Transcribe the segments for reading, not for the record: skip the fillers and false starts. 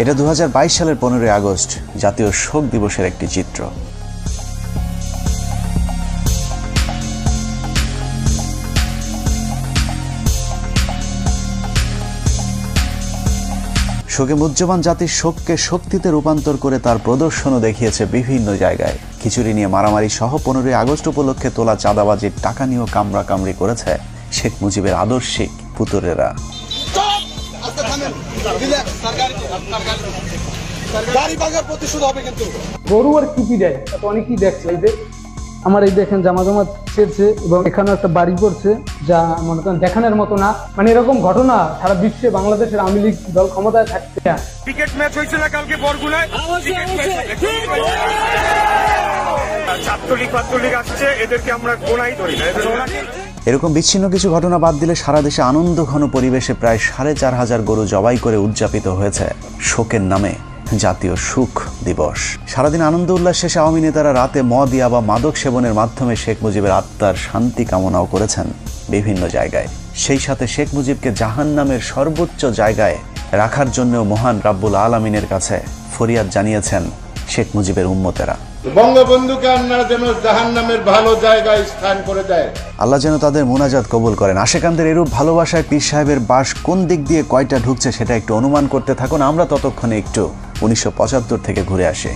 এটা 2022 সালের 15 আগস্ট জাতীয় শোক দিবসের একটি চিত্র। শোকে মুহ্যমান জাতির শোককে শক্তিতে রূপান্তর করে তার প্রদর্শনও দেখিয়েছে বিভিন্ন জায়গায়। খিচুড়ি নিয়ে মারামারি সহ 15 আগস্ট উপলক্ষে তোলা চাঁদাবাজির টাকা নিয়েও কামড়াকামড়ি করেছে শেখ মুজিবের আদর্শিক পুতুরেরা। গরু আর কি দেয় অনেকেই দেখছে। এই যে আমার এই দেখেন জামাজামাত ছেড়ছে এবং এখানে একটা বাড়ি করছে, যা মনে করেন দেখানোর মতো না। মানে এরকম ঘটনা সারা বিশ্বে বাংলাদেশের আওয়ামী লীগ দল ক্ষমতায় থাকতে। ক্রিকেট ম্যাচ হয়েছিল কালকে বরগুনায়, ছাত্রলীগ আসছে, এদেরকে আমরা গোনাই ধরি না। এরকম বিচ্ছিন্ন কিছু ঘটনা বাদ দিলে সারা দেশে আনন্দ ঘন পরিবেশে প্রায় 4,500 গরু জবাই করে উদযাপিত হয়েছে শোকের নামে জাতীয় সুখ দিবস। সারাদিন আনন্দ উল্লাস শেষে আওয়ামী নেতারা রাতে মদ বা মাদক সেবনের মাধ্যমে শেখ মুজিবের আত্মার শান্তি কামনাও করেছেন বিভিন্ন জায়গায়। সেই সাথে শেখ মুজিবকে জাহান্নামের সর্বোচ্চ জায়গায় রাখার জন্য মহান রাব্বুল আলামিনের কাছে ফরিয়াদ জানিয়েছেন শেখ মুজিবের উম্মতেরা। বঙ্গবন্ধুকে আপনারা যেন জাহান্নামের ভালো জায়গায় স্থান করে দেয়, আল্লাহ যেন তাদের মুনাজাত কবুল করেন। আশেকানদের এরূপ ভালোবাসায় পীর সাহেবের বাস কোন দিক দিয়ে কয়টা ঢুকছে সেটা একটু অনুমান করতে থাকুন। আমরা ততক্ষণে একটু 1975 থেকে ঘুরে আসি।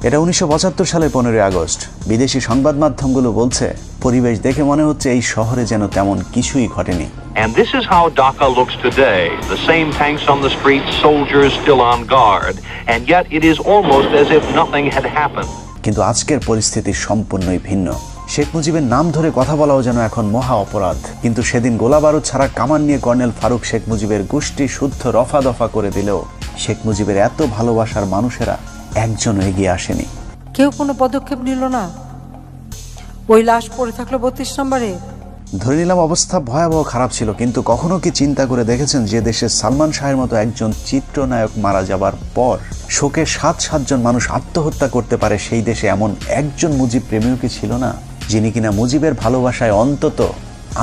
এটা 1975 সালের 15 আগস্ট। বিদেশি সংবাদ মাধ্যমগুলো বলছে, পরিবেশ দেখে মনে হচ্ছে এই শহরে যেন তেমন কিছুই ঘটেনি। And this is how Dhaka looks today. The same tanks on the streets, soldiers still on guard, and yet it is almost as if nothing had happened. কিন্তু আজকের পরিস্থিতি সম্পূর্ণই ভিন্ন। শেখ মুজিবের নাম ধরে কথা বলাও যেন এখন মহা অপরাধ। কিন্তু সেদিন গোলাবারুদ ছাড়া কামান নিয়ে কর্নেল ফারুক শেখ মুজিবের গোষ্ঠী শুদ্ধ রফা দফা করে দিলেও শেখ মুজিবের এত ভালোবাসার মানুষেরা একজনও এগিয়ে আসেনি। কেউ কোনো পদক্ষেপ নিল না। ওই লাশ পড়ে থাকলো 32 নম্বরে। ধরে নিলাম অবস্থা ভয়াবহ খারাপ ছিল, কিন্তু কখনো কি চিন্তা করে দেখেছেন যে দেশে সালমান শাহের মতো একজন চিত্রনায়ক মারা যাবার পর শোকে 7 জন মানুষ আত্মহত্যা করতে পারে, সেই দেশে এমন একজন মুজিব প্রেমীও কি ছিল না, যিনি কিনা মুজিবের ভালোবাসায় অন্তত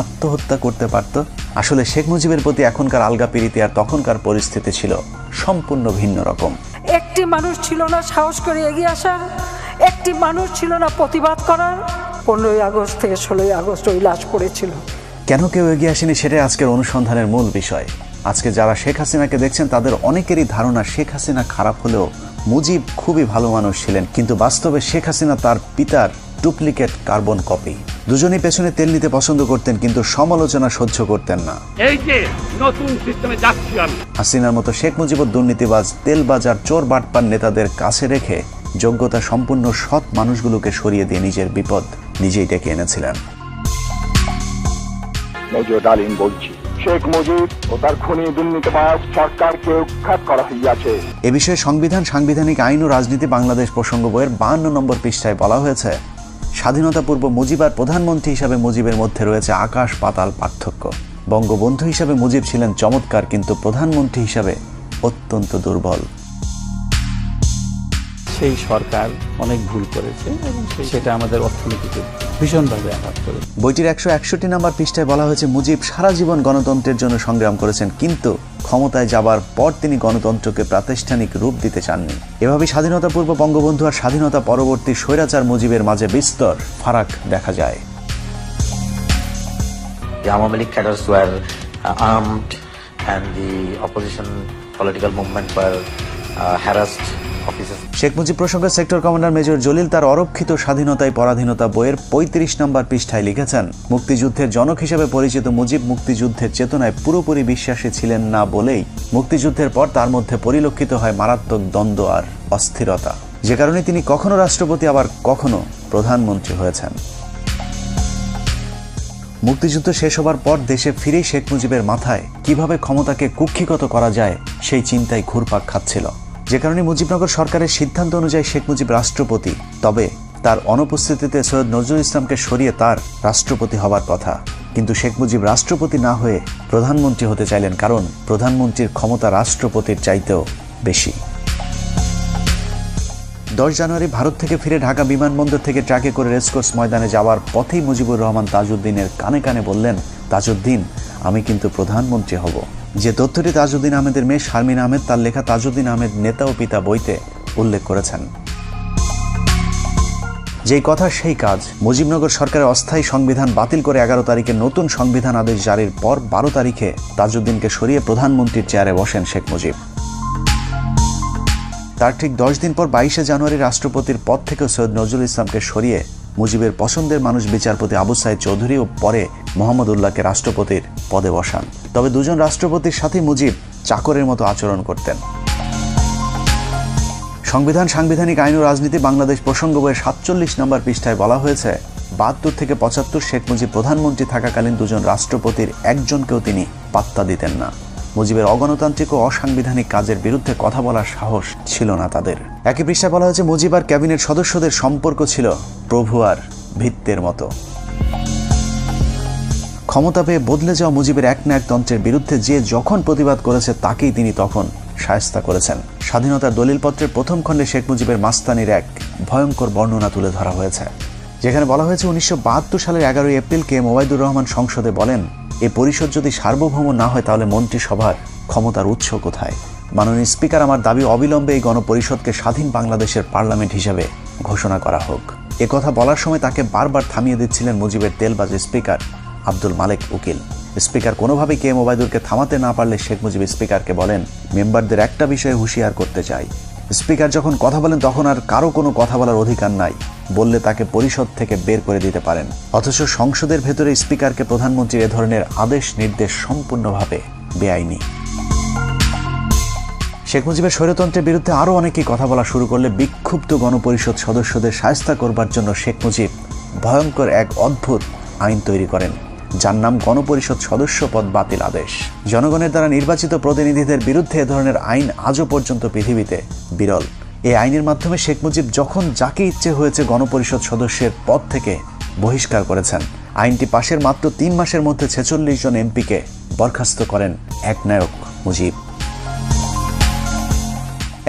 আত্মহত্যা করতে পারত? আসলে শেখ মুজিবের প্রতি এখনকার আলগা প্রীতি আর তখনকার পরিস্থিতি ছিল সম্পূর্ণ ভিন্ন রকম। একটি মানুষ ছিল না সাহস করে এগিয়ে আসার, একটি মানুষ ছিল না প্রতিবাদ করার। 15 আগস্ট থেকে 16 আগস্ট ওই লাশ পড়েছিল। কেন কেউ এগিয়ে আসেনি সেটাই আজকের অনুসন্ধানের মূল বিষয়। আজকে যারা শেখ হাসিনাকে দেখছেন তাদের অনেকেরই ধারণা শেখ হাসিনা খারাপ হলেও মুজিব খুবই ভালো মানুষ ছিলেন, কিন্তু বাস্তবে শেখ হাসিনা তার পিতার ডুপ্লিকেট কার্বন কপি। দুজনেই পেছনে তেল নিতে পছন্দ করতেন, কিন্তু সমালোচনা সহ্য করতেন না। এই যে নতুন সিস্টেমে যাচ্ছি আমি। হাসিনার মতো শেখ মুজিবুর দুর্নীতিবাজ, তেলবাজার, চোর বাটপার নেতাদের কাছে রেখে যোগ্যতা সম্পূর্ণ সৎ মানুষগুলোকে সরিয়ে দিয়ে নিজের বিপদ নিজেই ডেকে এনেছিলেন। মেজর ডালিম বলছি, শেখ মুজিব ও তার খুনি দুর্নীতিবাজ সরকারকে উৎখাত করা হইয়াছে। এ বিষয়ে সাংবিধানিক আইন ও রাজনীতি বাংলাদেশ প্রসঙ্গ বইয়ের 52 নম্বর পৃষ্ঠায় বলা হয়েছে, স্বাধীনতা পূর্ব মুজিব আর প্রধানমন্ত্রী হিসাবে মুজিবের মধ্যে রয়েছে আকাশ পাতাল পার্থক্য। বঙ্গবন্ধু হিসাবে মুজিব ছিলেন চমৎকার, কিন্তু প্রধানমন্ত্রী হিসাবে অত্যন্ত দুর্বল। সেই সরকার অনেক ভুল করেছে এবং সেটা আমাদের অর্থনীতিকে ভীষণভাবে আঘাত করে। বইটির 161 নম্বর পৃষ্ঠায় বলা হয়েছে, মুজিব সারা জীবন গণতন্ত্রের জন্য সংগ্রাম করেছেন, কিন্তু ক্ষমতায় যাবার পর তিনি গণতন্ত্রকে প্রাতিষ্ঠানিক রূপ দিতে চাননি। এভাবে স্বাধীনতা পূর্ব বঙ্গবন্ধু আর স্বাধীনতা পরবর্তী স্বৈরাচার মুজিবের মাঝে বিস্তর ফারাক দেখা যায়। The Awami League cadres were armed and the opposition political movement were harassed. Sheikh Mujib প্রসঙ্গে সেক্টর কমান্ডার মেজর জলিল তার অরক্ষিত স্বাধীনতায় পরাধীনতা বইয়ের 35 নম্বর পৃষ্ঠায় লিখেছেন, মুক্তিযুদ্ধের জনক হিসেবে পরিচিত মুজিব মুক্তিযুদ্ধের চেতনায় পুরোপুরি বিশ্বাসী ছিলেন না বলেই মুক্তিযুদ্ধের পর তার মধ্যে পরিলক্ষিত হয় মারাত্মক দ্বন্দ্ব আর অস্থিরতা, যে কারণে তিনি কখনো রাষ্ট্রপতি আবার কখনো প্রধানমন্ত্রী হয়েছেন। মুক্তিযুদ্ধ শেষ হবার পর দেশে ফিরেই শেখ মুজিবের মাথায় কিভাবে ক্ষমতাকে কুক্ষিগত করা যায় সেই চিন্তায় ঘুরপাক খাচ্ছিল, যে কারণে মুজিবনগর সরকারের সিদ্ধান্ত অনুযায়ী শেখ মুজিব রাষ্ট্রপতি। তবে তার অনুপস্থিতিতে সৈয়দ নজরুল ইসলামকে সরিয়ে তার রাষ্ট্রপতি হবার কথা, কিন্তু শেখ মুজিব রাষ্ট্রপতি না হয়ে প্রধানমন্ত্রী হতে চাইলেন, কারণ প্রধানমন্ত্রীর ক্ষমতা রাষ্ট্রপতির চাইতেও বেশি। 10 জানুয়ারি ভারত থেকে ফিরে ঢাকা বিমানবন্দর থেকে ট্রাকে করে রেসকোর্স ময়দানে যাওয়ার পথেই মুজিবুর রহমান তাজউদ্দিনের কানে কানে বললেন, তাজউদ্দিন আমি কিন্তু প্রধানমন্ত্রী হব। যে তথ্যটি তাজউদ্দিন আহমেদের মেয়ে শারমিন আহমেদ তার লেখা তাজউদ্দিন আহমেদ নেতা ও পিতা বইতে উল্লেখ করেছেন। যেই কথা সেই কাজ। মুজিবনগর সরকারের অস্থায়ী সংবিধান বাতিল করে 11 তারিখে নতুন সংবিধান আদেশ জারির পর 12 তারিখে তাজউদ্দিনকে সরিয়ে প্রধানমন্ত্রীর চেয়ারে বসেন শেখ মুজিব। তার ঠিক 10 দিন পর 22শে জানুয়ারি রাষ্ট্রপতির পদ থেকে সৈয়দ নজরুল ইসলামকে সরিয়ে মুজিবের পছন্দের মানুষ বিচারপতি আবু সাইদ চৌধুরী ও পরে মোহাম্মদ উল্লাহকে রাষ্ট্রপতির পদে বসান। তবে দুজন রাষ্ট্রপতির সাথে মুজিব চাকরের মতো আচরণ করতেন। সংবিধান, সাংবিধানিক আইন ও রাজনীতি বাংলাদেশ প্রসঙ্গ বইয়ের 47 নম্বর পৃষ্ঠায় বলা হয়েছে, 72 থেকে 75 শেখ মুজিব প্রধানমন্ত্রী থাকাকালীন দুজন রাষ্ট্রপতির একজনকেও তিনি পাত্তা দিতেন না। মুজিবের অগণতান্ত্রিক ও অসাংবিধানিক কাজের বিরুদ্ধে কথা বলার সাহস ছিল না তাদের। একই পৃষ্ঠায় বলা হয়েছে, মুজিব আর ক্যাবিনেট সদস্যদের সম্পর্ক ছিল প্রভু আর ভিত্তের মতো। ক্ষমতা পেয়ে বদলে যাওয়া মুজিবের একনায়কতন্ত্রের বিরুদ্ধে যে যখন প্রতিবাদ করেছে তাকেই তিনি তখন শায়েস্তা করেছেন। স্বাধীনতার দলিলপত্রের প্রথম খণ্ডে শেখ মুজিবের মাস্তানির এক ভয়ঙ্কর বর্ণনা তুলে ধরা হয়েছে, যেখানে বলা হয়েছে 1972 সালের 11 এপ্রিল কে ওবায়দুর রহমান সংসদে বলেন, এই পরিষদ যদি সার্বভৌম না হয় তাহলে মন্ত্রিসভার ক্ষমতার উৎস কোথায়? মাননীয় স্পিকার, আমার দাবি অবিলম্বে এই গণপরিষদকে স্বাধীন বাংলাদেশের পার্লামেন্ট হিসেবে ঘোষণা করা হোক। কথা বলার সময় তাকে বারবার থামিয়ে দিচ্ছিলেন মুজিবের তেলবাজ স্পিকার আব্দুল মালেক উকিল। স্পিকার কোনোভাবেই কে ওবায়দুরকে থামাতে না পারলে শেখ মুজিব স্পিকারকে বলেন, মেম্বারদের একটা বিষয়ে হুঁশিয়ার করতে চাই, স্পিকার যখন কথা বলেন তখন আর কারো কোনো কথা বলার অধিকার নাই, বললে তাকে পরিষদ থেকে বের করে দিতে পারেন। অথচ সংসদের ভেতরে স্পিকারকে প্রধানমন্ত্রীর এ ধরনের আদেশ নির্দেশ সম্পূর্ণভাবে বেআইনি। শেখ মুজিবের স্বৈরতন্ত্রের বিরুদ্ধে আরও অনেকেই কথা বলা শুরু করলে বিক্ষুব্ধ গণপরিষদ সদস্যদের শায়েস্তা করবার জন্য শেখ মুজিব ভয়ঙ্কর এক অদ্ভুত আইন তৈরি করেন, যার নাম গণপরিষদ সদস্য পদ বাতিল আদেশ। জনগণের দ্বারা নির্বাচিত প্রতিনিধিদের বিরুদ্ধে এ ধরনের আইন আজও পর্যন্ত পৃথিবীতে বিরল। এই আইনের মাধ্যমে শেখ মুজিব যখন যাকে ইচ্ছে হয়েছে গণপরিষদ সদস্যের পদ থেকে বহিষ্কার করেছেন। আইনটি পাশের মাত্র 3 মাসের মধ্যে 46 জন এমপিকে বরখাস্ত করেন একনায়ক মুজিব।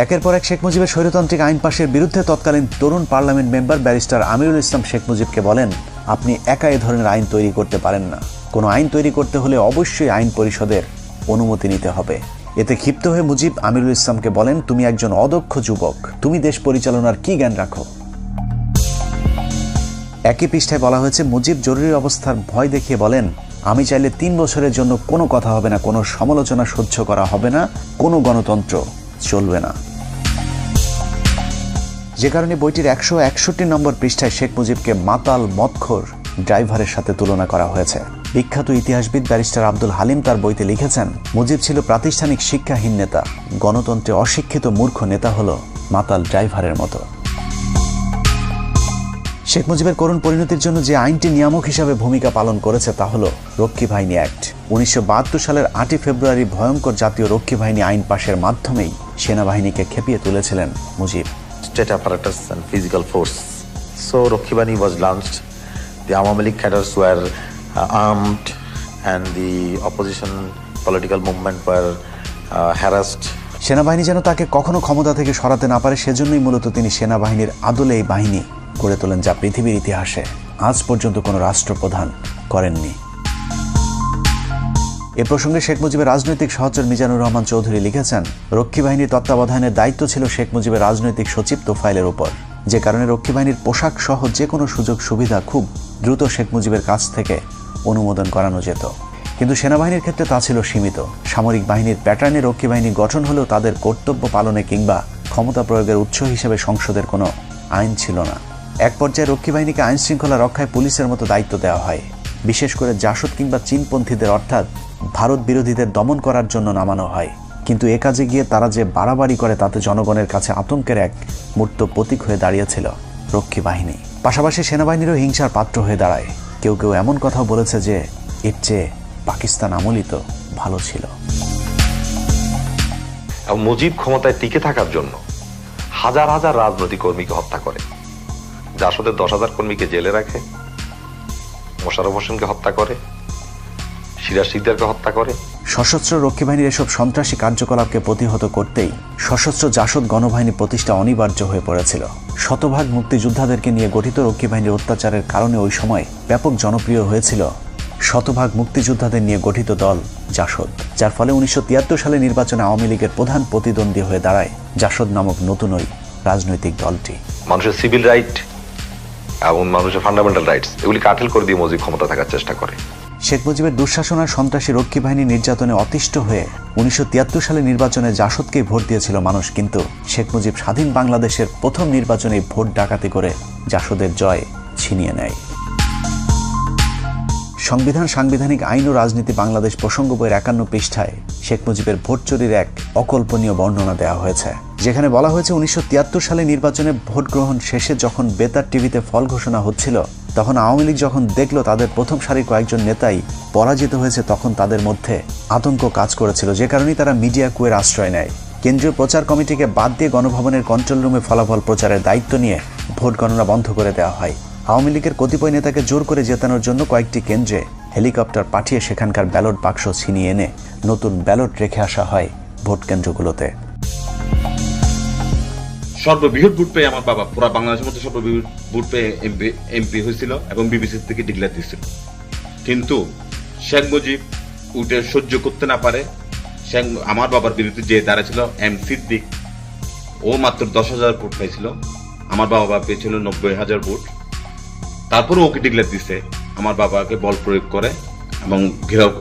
একের পর এক শেখ মুজিবের স্বৈরতান্ত্রিক আইন পাশের বিরুদ্ধে তৎকালীন তরুণ parliament member barrister Amirul Islam Sheikh মুজিবকে বলেন, আপনি একা এ ধরনের আইন তৈরি করতে পারেন না, কোনো আইন তৈরি করতে হলে অবশ্যই আইন পরিষদের অনুমতি নিতে হবে। এতে ক্ষিপ্ত হয়ে মুজিব আমিরুল ইসলামকে বলেন, তুমি একজন অদক্ষ যুবক, তুমি দেশ পরিচালনার কি জ্ঞান রাখো? একই পৃষ্ঠায় বলা হয়েছে, মুজিব জরুরি অবস্থার ভয় দেখিয়ে বলেন, আমি চাইলে 3 বছরের জন্য কোনো কথা হবে না, কোনো সমালোচনা সহ্য করা হবে না, কোনো গণতন্ত্র চলবে না। যে কারণে বইটির 161 নম্বর পৃষ্ঠায় শেখ মুজিবকে মাতাল মদখোর ড্রাইভারের সাথে তুলনা করা হয়েছে। বিখ্যাত ইতিহাসবিদ ব্যারিস্টার আব্দুল হালিম তার বইতে লিখেছেন, মুজিব ছিল প্রাতিষ্ঠানিক শিক্ষাহীন নেতা, গণতন্ত্রে অশিক্ষিত মূর্খ নেতা হলো মাতাল ড্রাইভারের মতো। শেখ মুজিবের করুণ পরিণতির জন্য যে আইনটি নিয়ামক হিসাবে ভূমিকা পালন করেছে তা হলো রক্ষী বাহিনী অ্যাক্ট। 1972 সালের 8 ফেব্রুয়ারি ভয়ঙ্কর জাতীয় রক্ষী বাহিনী আইন পাশের মাধ্যমেই সেনাবাহিনীকে খেপিয়ে তুলেছিলেন Mujib. State apparatus and physical force. So Rakhi Bahini was launched. The Awami League cadres were armed and the opposition political movement were harassed. সেনাবাহিনী যেন তাকে কখনো ক্ষমতা থেকে সরাতে না পারে, সেজন্যই মূলত তিনি সেনাবাহিনীর আদলে এই বাহিনী গড়ে তোলেন, যা পৃথিবীর ইতিহাসে আজ পর্যন্ত কোনো রাষ্ট্রপ্রধান করেননি। এ প্রসঙ্গে শেখ মুজিবের রাজনৈতিক সহচর মিজানুর রহমান চৌধুরী লিখেছেন, রক্ষী বাহিনীর তত্ত্বাবধানের দায়িত্ব ছিল শেখ মুজিবের রাজনৈতিক সচিব তোফায়েলের উপর, যে কারণে রক্ষী বাহিনীর পোশাক সহ যে কোনো সুযোগ সুবিধা খুব দ্রুত শেখ মুজিবের কাছ থেকে অনুমোদন করানো যেত। কিন্তু সেনাবাহিনীর ক্ষেত্রে তা ছিল সীমিত। সামরিক বাহিনীর প্যাটার্নে রক্ষী বাহিনী গঠন হলেও তাদের কর্তব্য পালনে কিংবা ক্ষমতা প্রয়োগের উৎস হিসেবে সংসদের কোনো আইন ছিল না। এক পর্যায়ে রক্ষী বাহিনীকে আইন শৃঙ্খলা রক্ষায় পুলিশের মতো দায়িত্ব দেওয়া হয়, বিশেষ করে জাসদ কিংবা চীনপন্থীদের অর্থাৎ ভারত বিরোধীদের দমন করার জন্য নামানো হয়। কিন্তু এ কাজে গিয়ে তারা যে বাড়াবাড়ি করে তাতে জনগণের কাছে আতঙ্কের এক মূর্ত প্রতীক হয়ে দাঁড়িয়েছিল রক্ষী বাহিনী। পাশাপাশি সেনাবাহিনীরও হিংসার পাত্র হয়ে দাঁড়ায়। কেউ কেউ এমন কথাও বলেছে যে এর চেয়ে পাকিস্তান আমলই তো ভালো ছিল। মুজিব ক্ষমতায় টিকে থাকার জন্য হাজার হাজার রাজনৈতিক কর্মীকে হত্যা করে, জাসদের 10,000 কর্মীকে জেলে রাখে, মোশাররফ হোসেনকে হত্যা করে, সিরাজ সিকদারকে হত্যা করে। সশস্ত্র রক্ষী বাহিনীর এসব সন্ত্রাসী কার্যকলাপকে প্রতিহত করতেই সশস্ত্র জাসদ গণবাহিনী প্রতিষ্ঠা অনিবার্য হয়ে পড়েছিল। শতভাগ মুক্তিযোদ্ধাদেরকে নিয়ে গঠিত রক্ষী বাহিনীর অত্যাচারের কারণে ওই সময় ব্যাপক জনপ্রিয় হয়েছিল শতভাগ মুক্তিযোদ্ধাদের নিয়ে গঠিত দল জাসদ, যার ফলে 1973 সালে নির্বাচনে আওয়ামী লীগের প্রধান প্রতিদ্বন্দ্বী হয়ে দাঁড়ায় জাসদ নামক নতুন ওই রাজনৈতিক দলটি। মানুষের সিভিল রাইট এবং মানুষের ফান্ডামেন্টাল রাইটস এগুলি কাঠিল করে দিয়ে মুজিব ক্ষমতা থাকার চেষ্টা করে। শেখ মুজিবের দুঃশাসন আর সন্ত্রাসী রক্ষী বাহিনী নির্যাতনে অতিষ্ঠ হয়ে 1973 সালে নির্বাচনে জাসদকেই ভোট দিয়েছিল মানুষ, কিন্তু শেখ মুজিব স্বাধীন বাংলাদেশের প্রথম নির্বাচনে ভোট ডাকাতি করে জাসদের জয় ছিনিয়ে নেয়। সংবিধান, সাংবিধানিক আইন ও রাজনীতি বাংলাদেশ প্রসঙ্গ বইয়ের 51 পৃষ্ঠায় শেখ মুজিবের ভোট চুরির এক অকল্পনীয় বর্ণনা দেওয়া হয়েছে, যেখানে বলা হয়েছে 1973 সালে নির্বাচনে ভোট গ্রহণ শেষে যখন বেতার টিভিতে ফল ঘোষণা হচ্ছিল, তখন আওয়ামী লীগ যখন দেখল তাদের প্রথম সারির কয়েকজন নেতাই পরাজিত হয়েছে, তখন তাদের মধ্যে আতঙ্ক কাজ করেছিল, যে কারণেই তারা মিডিয়া কুয়ের আশ্রয় নেয়। কেন্দ্রীয় প্রচার কমিটিকে বাদ দিয়ে গণভবনের কন্ট্রোল রুমে ফলাফল প্রচারের দায়িত্ব নিয়ে ভোট গণনা বন্ধ করে দেওয়া হয়। আওয়ামী লীগের কতিপয় নেতাকে জোর করে জেতানোর জন্য কয়েকটি কেন্দ্রে হেলিকপ্টার পাঠিয়ে সেখানকার ব্যালট বাক্স ছিনিয়ে এনে নতুন ব্যালট রেখে আসা হয় ভোট কেন্দ্রগুলোতে। সর্ববৃহৎ ভোট পেয়ে আমার বাবা পুরা বাংলাদেশের মধ্যে সর্ববৃহৎ ভোট পেয়ে এমপি হয়েছিল এবং বিবিসি থেকে ডিক্লেয়ার দিয়েছিল। কিন্তু শেখ মুজিব উঠে সহ্য করতে না পারে আমার বাবার বিরুদ্ধে যে দাঁড়াছিল এম সিদ্দিক, ও মাত্র 10,000 ভোট পাইছিল, আমার বাবা পেয়েছিল 90,000 ভোট। তারপরে ওকে ডিক্লেয়ার দিছে, আমার বাবাকে বল প্রয়োগ করে এবং ঘেরাও,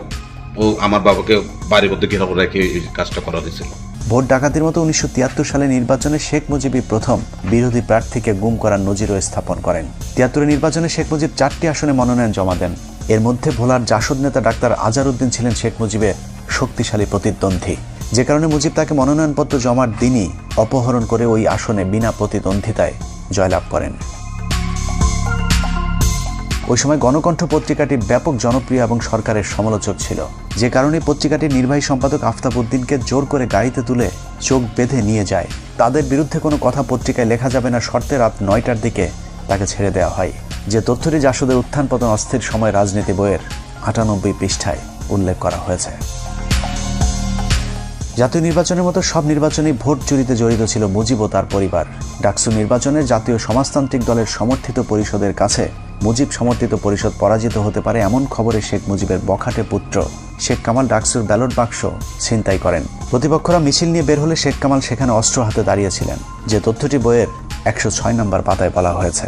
ও আমার বাবাকে বাড়ির মধ্যে ঘেরাও রেখে এই কাজটা করা হয়েছিল। ভোট ডাকাতির মতো 1973 সালে নির্বাচনে শেখ মুজিবই প্রথম বিরোধী প্রার্থীকে গুম করার নজিরও স্থাপন করেন। 73 নির্বাচনে শেখ মুজিব 4টি আসনে মনোনয়ন জমা দেন। এর মধ্যে ভোলার জাসদ নেতা ডাক্তার আজারউদ্দিন ছিলেন শেখ মুজিবের শক্তিশালী প্রতিদ্বন্দ্বী, যে কারণে মুজিব তাকে মনোনয়নপত্র জমার দিনই অপহরণ করে ওই আসনে বিনা প্রতিদ্বন্দ্বিতায় জয়লাভ করেন। ওই সময় গণকণ্ঠ পত্রিকাটি ব্যাপক জনপ্রিয় এবং সরকারের সমালোচক ছিল, যে কারণে পত্রিকাটির নির্বাহী সম্পাদক আফতাব উদ্দিনকে জোর করে গাড়িতে তুলে চোখ বেঁধে নিয়ে যায়। তাদের বিরুদ্ধে কোনো কথা পত্রিকায় লেখা যাবে না শর্তে রাত 9টার দিকে তাকে ছেড়ে দেওয়া হয়, যে তথ্যটি জাসদের উত্থান পতন অস্থির সময় রাজনীতি বইয়ের 98 পৃষ্ঠায় উল্লেখ করা হয়েছে। জাতীয় নির্বাচনের মতো সব নির্বাচনেই ভোট চুরিতে জড়িত ছিল মুজিব ও তার পরিবার। ডাকসু নির্বাচনে জাতীয় সমাজতান্ত্রিক দলের সমর্থিত পরিষদের কাছে মুজিব সমর্থিত পরিষদ পরাজিত হতে পারে এমন খবরে শেখ মুজিবের বখাটে পুত্র শেখ কামাল ডাকসুর ব্যালট বাক্স ছিনতাই করেন। প্রতিপক্ষরা মিছিল নিয়ে বের হলে শেখ কামাল সেখানে অস্ত্র হাতে দাঁড়িয়েছিলেন, যে তথ্যটি বইয়ের 106 নম্বর পাতায় বলা হয়েছে।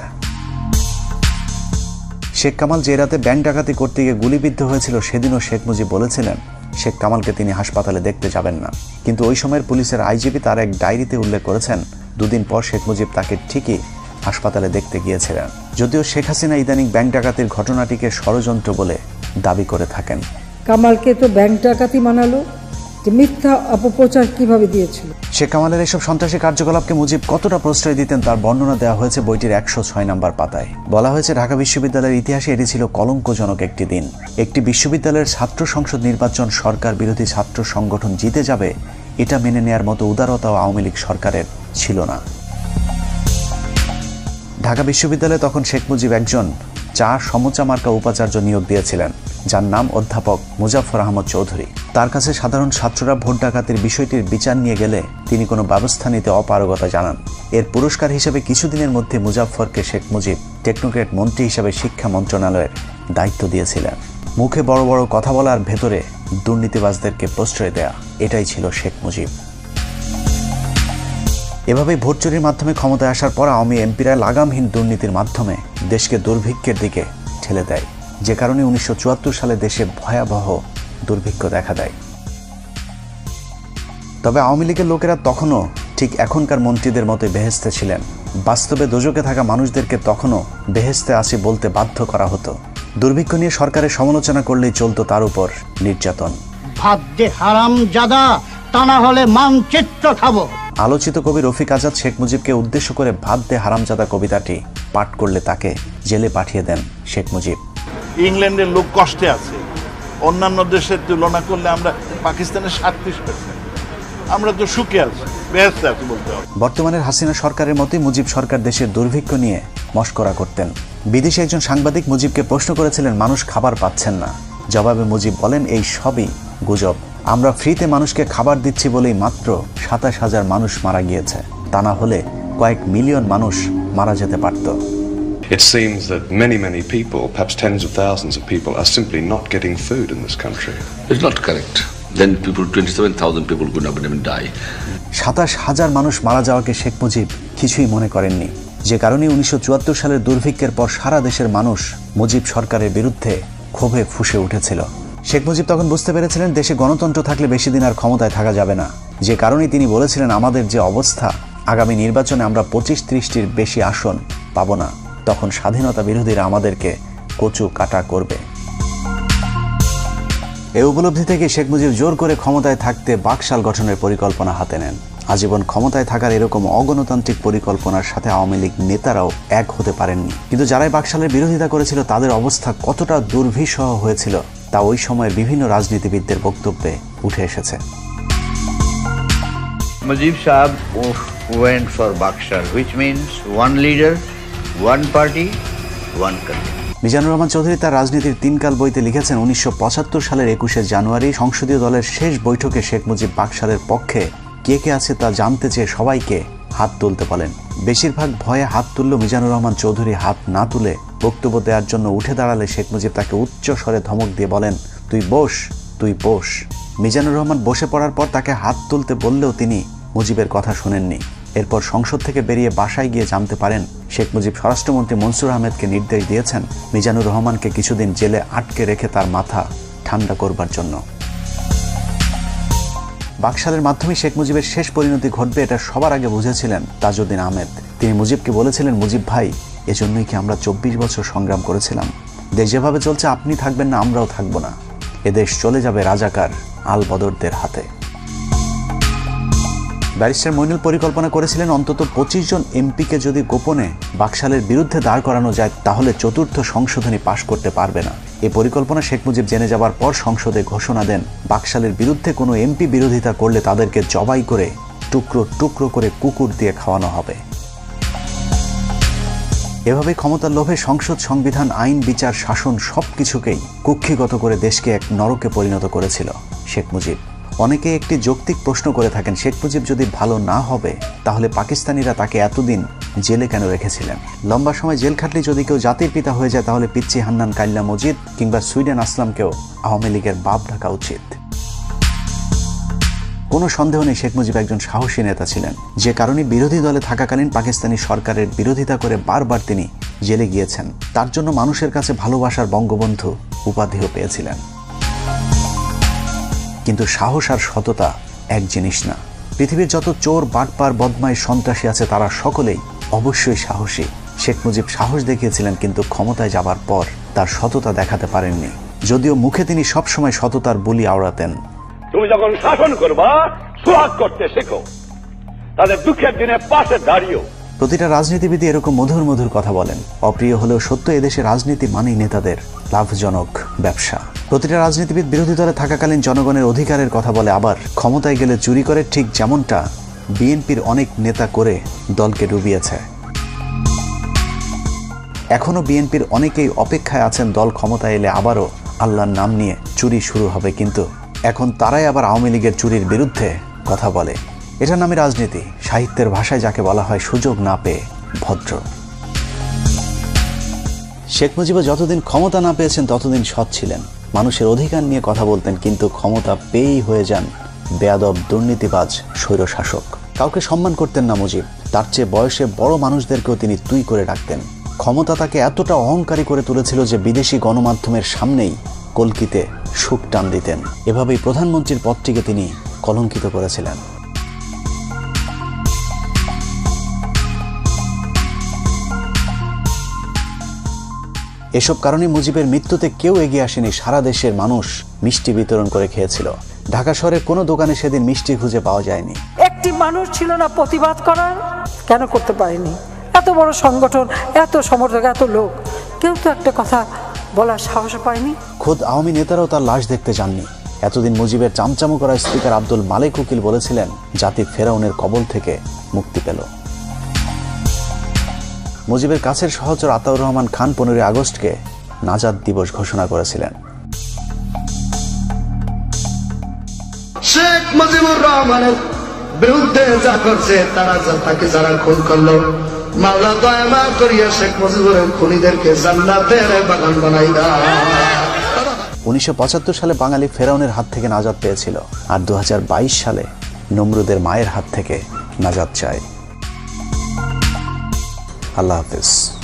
শেখ কামাল যে রাতে ব্যাংক ডাকাতি করতে গিয়ে গুলিবিদ্ধ হয়েছিল, সেদিনও শেখ মুজিব বলেছিলেন শেখ কামালকে তিনি হাসপাতালে দেখতে যাবেন না, কিন্তু ওই সময়ের পুলিশের আইজিপি তার এক ডায়েরিতে উল্লেখ করেছেন 2 দিন পর শেখ মুজিব তাকে ঠিকই হাসপাতালে দেখতে গিয়েছিলেন, যদিও শেখ হাসিনা ইদানিং ব্যাংক ডাকাতির ঘটনাটিকে ষড়যন্ত্র বলে দাবি করে থাকেন। কামালকে তো ব্যাংক ডাকাতি মানালো, যে মিথ্যা অপপ্রচার কিভাবে দিয়েছিল। শেখ কামালের এসব সন্ত্রাসী কার্যকলাপকে মুজিব কতটা প্রশ্রয় দিতেন তার বর্ণনা দেওয়া হয়েছে বইটির 106 নম্বর পাতায়। বলা হয়েছে, ঢাকা বিশ্ববিদ্যালয়ের ইতিহাসে এটি ছিল কলঙ্কজনক একটি দিন। একটি বিশ্ববিদ্যালয়ের ছাত্র সংসদ নির্বাচন সরকার বিরোধী ছাত্র সংগঠন জিতে যাবে, এটা মেনে নেয়ার মতো উদারতাও আওয়ামী লীগ সরকারের ছিল না। ঢাকা বিশ্ববিদ্যালয়ে তখন শেখ মুজিব একজন সমুচা মার্কা উপাচার্য নিয়োগ দিয়েছিলেন, যার নাম অধ্যাপক মুজাফফর আহমদ চৌধুরী। তার কাছে সাধারণ ছাত্ররা ভোট ডাকাতির বিষয়টির বিচার নিয়ে গেলে তিনি কোনো ব্যবস্থা নিতে অপারগতা জানান। এর পুরস্কার হিসেবে কিছুদিনের মধ্যে মুজাফফরকে শেখ মুজিব টেকনোক্রেট মন্ত্রী হিসেবে শিক্ষা মন্ত্রণালয়ের দায়িত্ব দিয়েছিলেন। মুখে বড় বড় কথা বলার ভেতরে দুর্নীতিবাজদেরকে প্রশ্রয় দেয়া, এটাই ছিল শেখ মুজিব। এভাবেই ভোট চুরির মাধ্যমে ক্ষমতায় আসার পর আওয়ামী এমপিরা লাগামহীন দুর্নীতির মাধ্যমে দেশকে দুর্ভিক্ষের দিকে ঠেলে দেয়, যে কারণে 1974 সালে দেশে ভয়াবহ দুর্ভিক্ষ দেখা দেয়। তবে আওয়ামী লীগের লোকেরা তখনও ঠিক এখনকার মন্ত্রীদের মতো বেহেশতে ছিলেন। বাস্তবে দোজকে থাকা মানুষদেরকে তখনও বেহেশতে আসি বলতে বাধ্য করা হতো। দুর্ভিক্ষ নিয়ে সরকারের সমালোচনা করলেই চলতো তার উপর নির্যাতন। ভাত দে হারামজাদা, তা না হলে মানচিত্র খাবো। আলোচিত কবি রফিক আজাদ শেখ মুজিবকে উদ্দেশ্য করে ভাত দে হারামজাদা কবিতাটি পাঠ করলে তাকে জেলে পাঠিয়ে দেন শেখ মুজিব। ইংল্যান্ডের লোক কষ্টে আছে, অন্যান্য দেশের তুলনা করলে আমরা পাকিস্তানের 37%, আমরা তো সুখে আছি, বেহেশতে আছি বলতে হবে। বর্তমানের হাসিনা সরকারের মতোই মুজিব সরকার দেশের দুর্ভিক্ষ নিয়ে মশকরা করতেন। বিদেশি একজন সাংবাদিক মুজিবকে প্রশ্ন করেছিলেন মানুষ খাবার পাচ্ছেন না, জবাবে মুজিব বলেন এই সবই গুজব, আমরা ফ্রিতে মানুষকে খাবার দিচ্ছি বলেই মাত্র 27,000 মানুষ মারা গিয়েছে, তা না হলে কয়েক মিলিয়ন মানুষ মারা যেতে পারত। it seems that many people, perhaps tens of thousands of people, are simply not getting food in this country. It's not correct. Then 27,000 people could not even die. 27,000 মানুষ মারা যাওয়াকে শেখ মুজিব কিছুই মনে করেননি, যে কারণে 1974 সালের দুর্ভিক্ষের পর সারা দেশের মানুষ মুজিব সরকারের বিরুদ্ধে ক্ষোভে ফুঁসে উঠেছিল। শেখ মুজিব তখন বুঝতে পেরেছিলেন দেশে গণতন্ত্র থাকলে বেশি দিন আর ক্ষমতায় থাকা যাবে না, যে কারণে তিনি বলেছিলেন আমাদের যে অবস্থা, আগামী নির্বাচনে আমরা 25-30টির বেশি আসন পাব না, তখন স্বাধীনতা বিরোধীরা আমাদেরকে কচু কাটা করবে। এই উপলব্ধি থেকে শেখ মুজিব জোর করে ক্ষমতায় থাকতে বাকশাল গঠনের পরিকল্পনা হাতে নেন। আজীবন ক্ষমতায় থাকার এরকম অগণতান্ত্রিক পরিকল্পনার সাথে আওয়ামী লীগ নেতারাও এক হতে পারেননি, কিন্তু যারাই বাকশালের বিরোধিতা করেছিল তাদের অবস্থা কতটা দুর্বিষহ হয়েছিল তা ওই সময়ের বিভিন্ন রাজনীতিবিদদের বক্তব্যে উঠে এসেছে। Mujib Saab went for Bakshal, which means one leader, one party, one country. Mizanur Rahman Chowdhury তার রাজনীতির 3 কাল বইতে লিখেছেন 1975 সালের 21শে জানুয়ারি সংসদীয় দলের শেষ বৈঠকে শেখ মুজিব বাকশালের পক্ষে কে কে আছে তা জানতে চেয়ে সবাইকে হাত তুলতে বলেন। বেশিরভাগ ভয়ে হাত তুলল মিজানুর রহমান চৌধুরী হাত না তুলে বক্তব্য দেওয়ার জন্য উঠে দাঁড়ালে শেখ মুজিব তাকে উচ্চ স্বরে ধমক দিয়ে বলেন, তুই বস, তুই বস। মিজানুর রহমান বসে পড়ার পর তাকে হাত তুলতে বললেও তিনি মুজিবের কথা শুনেননি। এরপর সংসদ থেকে বেরিয়ে বাসায় গিয়ে জানতে পারেন শেখ মুজিব স্বরাষ্ট্রমন্ত্রী মনসুর আহমেদকে নির্দেশ দিয়েছেন মিজানুর রহমানকে কিছুদিন জেলে আটকে রেখে তার মাথা ঠান্ডা করবার জন্য। বাকশালের মাধ্যমে শেখ মুজিবের শেষ পরিণতি ঘটবে এটা সবার আগে বুঝেছিলেন তাজউদ্দিন আহমেদ। তিনি মুজিবকে বলেছিলেন, মুজিব ভাই, এজন্যই কি আমরা 24 বছর সংগ্রাম করেছিলাম? দেশ যেভাবে চলছে আপনি থাকবেন না, আমরাও থাকবো না। এদেশ চলে যাবে রাজাকার আল বদরদের হাতে। ব্যারিস্টার মইনুল পরিকল্পনা করেছিলেন অন্তত 25 জন এমপিকে যদি গোপনে বাকশালের বিরুদ্ধে দাঁড় করানো যায় তাহলে চতুর্থ সংশোধনী পাশ করতে পারবে না। এই পরিকল্পনা শেখ মুজিব জেনে যাবার পর সংসদে ঘোষণা দেন বাকশালের বিরুদ্ধে কোনো এমপি বিরোধিতা করলে তাদেরকে জবাই করে টুকরো টুকরো করে কুকুর দিয়ে খাওয়ানো হবে। এভাবে ক্ষমতার লোভে সংসদ, সংবিধান, আইন, বিচার, শাসন সবকিছুকেই কুক্ষিগত করে দেশকে এক নরকে পরিণত করেছিল শেখ মুজিব। অনেকে একটি যৌক্তিক প্রশ্ন করে থাকেন, শেখ মুজিব যদি ভালো না হবে তাহলে পাকিস্তানিরা তাকে এতদিন জেলে কেন রেখেছিলেন? লম্বা সময় জেল খাটলে যদি কেউ জাতির পিতা হয়ে যায় তাহলে পিচ্চি হান্নান কাইল্লা মজিদ কিংবা সুইডেন আসলামকেও আওয়ামী লীগের বাপ ডাকা উচিত। কোনো সন্দেহ নেই শেখ মুজিব একজন সাহসী নেতা ছিলেন, যে কারণে বিরোধী দলে থাকাকালীন পাকিস্তানি সরকারের বিরোধিতা করে বারবার তিনি জেলে গিয়েছেন। তার জন্য মানুষের কাছে ভালোবাসার বঙ্গবন্ধু উপাধিও পেয়েছিলেন। কিন্তু সাহস আর সততা এক জিনিস না। পৃথিবীর যত চোর, বাটপার, বদমাই, সন্ত্রাসী আছে তারা সকলেই অবশ্যই সাহসী। শেখ মুজিব সাহস দেখিয়েছিলেন, কিন্তু ক্ষমতায় যাবার পর তার সততা দেখাতে পারেননি, যদিও মুখে তিনি সবসময় সততার বুলি আওড়াতেন। তুমি যখন শাসন করবা সোহাগ করতে শেখো, তাদের দুঃখের দিনে পাশে দাঁড়িয়েও। প্রতিটা রাজনীতিবিদ এরকম মধুর মধুর কথা বলেন। অপ্রিয় হলেও সত্য, এদেশে রাজনীতি মানেই নেতাদের লাভজনক ব্যবসা। প্রতিটা রাজনীতিবিদ বিরোধী দলে থাকাকালীন জনগণের অধিকারের কথা বলে, আবার ক্ষমতায় গেলে চুরি করে, ঠিক যেমনটা বিএনপির অনেক নেতা করে দলকে ডুবিয়েছে। এখনো বিএনপির অনেকেই অপেক্ষায় আছেন দল ক্ষমতায় এলে আবারও আল্লাহর নাম নিয়ে চুরি শুরু হবে, কিন্তু এখন তারাই আবার আওয়ামী লীগের চুরির বিরুদ্ধে কথা বলে। এটার নামই রাজনীতি, সাহিত্যের ভাষায় যাকে বলা হয় সুযোগ না পেয়ে ভদ্র। শেখ মুজিবও যতদিন ক্ষমতা না পেয়েছেন ততদিন সৎ ছিলেন, মানুষের অধিকার নিয়ে কথা বলতেন, কিন্তু ক্ষমতা পেয়েই হয়ে যান বেয়াদব, দুর্নীতিবাজ, স্বৈরশাসক। কাউকে সম্মান করতেন না মুজিব, তার চেয়ে বয়সে বড় মানুষদেরকেও তিনি তুই করে ডাকতেন। ক্ষমতা তাকে এতটা অহংকারী করে তুলেছিল যে বিদেশি গণমাধ্যমের সামনেই কলকিতে সুখ টান দিতেন। এভাবেই প্রধানমন্ত্রীর পদটিকে তিনি কলঙ্কিত করেছিলেন। এসব কারণে মুজিবের মৃত্যুতে কেউ এগিয়ে আসেনি। সারা দেশের মানুষ মিষ্টি বিতরণ করে খেয়েছিল। ঢাকা শহরের কোনো দোকানে সেদিন মিষ্টি খুঁজে পাওয়া যায়নি। একটি মানুষ ছিল না প্রতিবাদ করার? কেন করতে পারেনি? এত বড় সংগঠন, এত সমর্থক, এত লোক, কেউ তো একটা কথা বলার সাহস পায়নি। খোদ আওয়ামী নেতারাও তার লাশ দেখতে যাননি। এতদিন মুজিবের চামচামো করা স্পিকার আব্দুল মালেক উকিল বলেছিলেন জাতি ফেরাউনের কবল থেকে মুক্তি পেল। মুজিবের কাছের সহচর আতাউর রহমান খান 15 আগস্টকে নাজাত দিবস ঘোষণা করেছিলেন। শেখ মুজিবুর রহমানের বিরুদ্ধে যা করছে, তারা তাকে যারা খুন করলো, মাওলা দয়া মাফ করিয়া শেখ মুজিবুরের খুনিদেরকে জান্নাতের বাগান বানাই দাও। 1975 সালে বাঙালি ফেরাউনের হাত থেকে নাজাত পেয়েছিল, আর 2022 সালে নমরুদের মায়ের হাত থেকে নাজাত চায়। আল্লাহ হাফেজ।